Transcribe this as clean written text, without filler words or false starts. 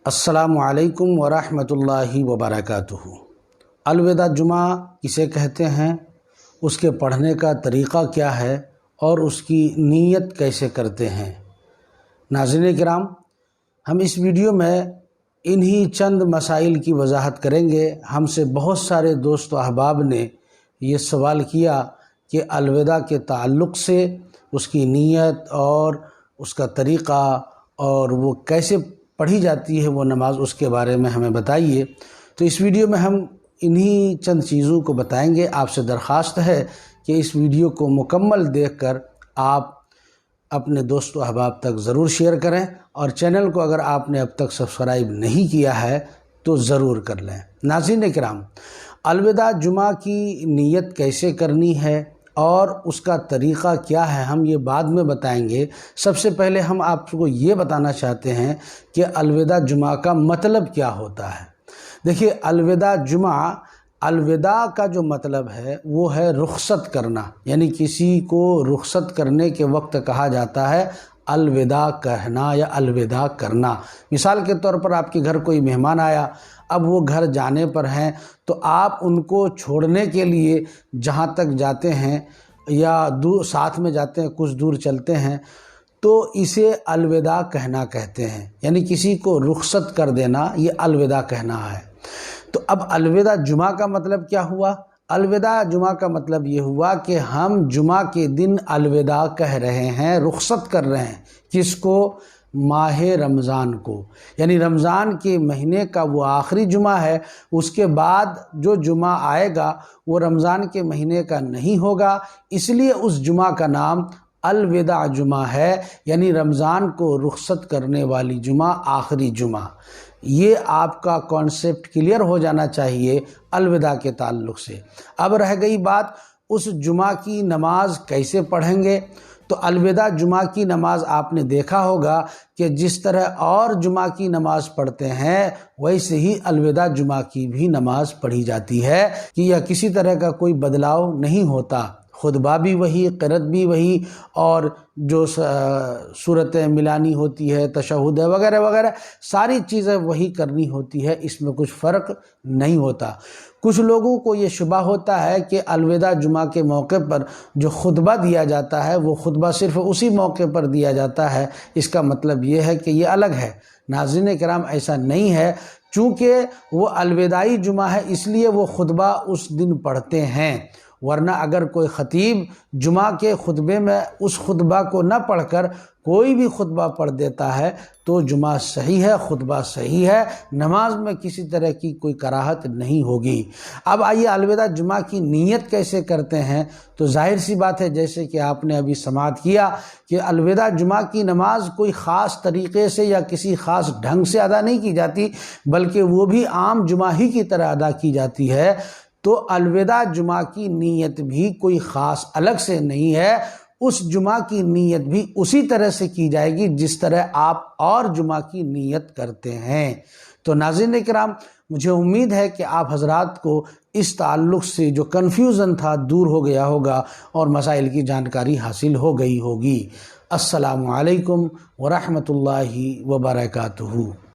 السلام علیکم ورحمۃ اللہ وبرکاتہ۔ الوداع جمعہ کسے کہتے ہیں، اس کے پڑھنے کا طریقہ کیا ہے اور اس کی نیت کیسے کرتے ہیں؟ ناظرین کرام، ہم اس ویڈیو میں انہی چند مسائل کی وضاحت کریں گے۔ ہم سے بہت سارے دوست و احباب نے یہ سوال کیا کہ الوداع کے تعلق سے اس کی نیت اور اس کا طریقہ اور وہ کیسے پڑھی جاتی ہے وہ نماز، اس کے بارے میں ہمیں بتائیے۔ تو اس ویڈیو میں ہم انہی چند چیزوں کو بتائیں گے۔ آپ سے درخواست ہے کہ اس ویڈیو کو مکمل دیکھ کر آپ اپنے دوست و احباب تک ضرور شیئر کریں، اور چینل کو اگر آپ نے اب تک سبسکرائب نہیں کیا ہے تو ضرور کر لیں۔ ناظرین کرام، الوداع جمعہ کی نیت کیسے کرنی ہے اور اس کا طریقہ کیا ہے، ہم یہ بعد میں بتائیں گے۔ سب سے پہلے ہم آپ کو یہ بتانا چاہتے ہیں کہ الوداع جمعہ کا مطلب کیا ہوتا ہے۔ دیکھیے، الوداع جمعہ، الوداع کا جو مطلب ہے وہ ہے رخصت کرنا، یعنی کسی کو رخصت کرنے کے وقت کہا جاتا ہے الوداع کہنا یا الوداع کرنا۔ مثال کے طور پر آپ کے گھر کوئی مہمان آیا، اب وہ گھر جانے پر ہیں، تو آپ ان کو چھوڑنے کے لیے جہاں تک جاتے ہیں یا ساتھ میں جاتے ہیں، کچھ دور چلتے ہیں، تو اسے الوداع کہنا کہتے ہیں، یعنی کسی کو رخصت کر دینا، یہ الوداع کہنا ہے۔ تو اب الوداع جمعہ کا مطلب کیا ہوا؟ الوداع جمعہ کا مطلب یہ ہوا کہ ہم جمعہ کے دن الوداع کہہ رہے ہیں، رخصت کر رہے ہیں۔ کس کو؟ ماہ رمضان کو، یعنی رمضان کے مہینے کا وہ آخری جمعہ ہے۔ اس کے بعد جو جمعہ آئے گا وہ رمضان کے مہینے کا نہیں ہوگا، اس لیے اس جمعہ کا نام الوداع جمعہ ہے، یعنی رمضان کو رخصت کرنے والی جمعہ، آخری جمعہ۔ یہ آپ کا کانسیپٹ کلیئر ہو جانا چاہیے الوداع کے تعلق سے۔ اب رہ گئی بات اس جمعہ کی نماز کیسے پڑھیں گے۔ تو الوداع جمعہ کی نماز آپ نے دیکھا ہوگا کہ جس طرح اور جمعہ کی نماز پڑھتے ہیں ویسے ہی الوداع جمعہ کی بھی نماز پڑھی جاتی ہے، کہ یا کسی طرح کا کوئی بدلاؤ نہیں ہوتا۔ خطبہ بھی وہی، قرأت بھی وہی، اور جو صورت ملانی ہوتی ہے، تشہد ہے وغیرہ وغیرہ، ساری چیزیں وہی کرنی ہوتی ہے، اس میں کچھ فرق نہیں ہوتا۔ کچھ لوگوں کو یہ شبہ ہوتا ہے کہ الوداع جمعہ کے موقع پر جو خطبہ دیا جاتا ہے وہ خطبہ صرف اسی موقع پر دیا جاتا ہے، اس کا مطلب یہ ہے کہ یہ الگ ہے۔ ناظرین کرام، ایسا نہیں ہے، چونکہ وہ الوداعی جمعہ ہے اس لیے وہ خطبہ اس دن پڑھتے ہیں، ورنہ اگر کوئی خطیب جمعہ کے خطبے میں اس خطبہ کو نہ پڑھ کر کوئی بھی خطبہ پڑھ دیتا ہے تو جمعہ صحیح ہے، خطبہ صحیح ہے، نماز میں کسی طرح کی کوئی کراہت نہیں ہوگی۔ اب آئیے الوداع جمعہ کی نیت کیسے کرتے ہیں۔ تو ظاہر سی بات ہے، جیسے کہ آپ نے ابھی سماعت کیا کہ الوداع جمعہ کی نماز کوئی خاص طریقے سے یا کسی خاص ڈھنگ سے ادا نہیں کی جاتی، بلکہ وہ بھی عام جمعہ ہی کی طرح ادا کی جاتی ہے۔ تو الوداع جمعہ کی نیت بھی کوئی خاص الگ سے نہیں ہے، اس جمعہ کی نیت بھی اسی طرح سے کی جائے گی جس طرح آپ اور جمعہ کی نیت کرتے ہیں۔ تو ناظرین کرام، مجھے امید ہے کہ آپ حضرات کو اس تعلق سے جو کنفیوژن تھا دور ہو گیا ہوگا اور مسائل کی جانکاری حاصل ہو گئی ہوگی۔ السلام علیکم ورحمۃ اللہ وبرکاتہ۔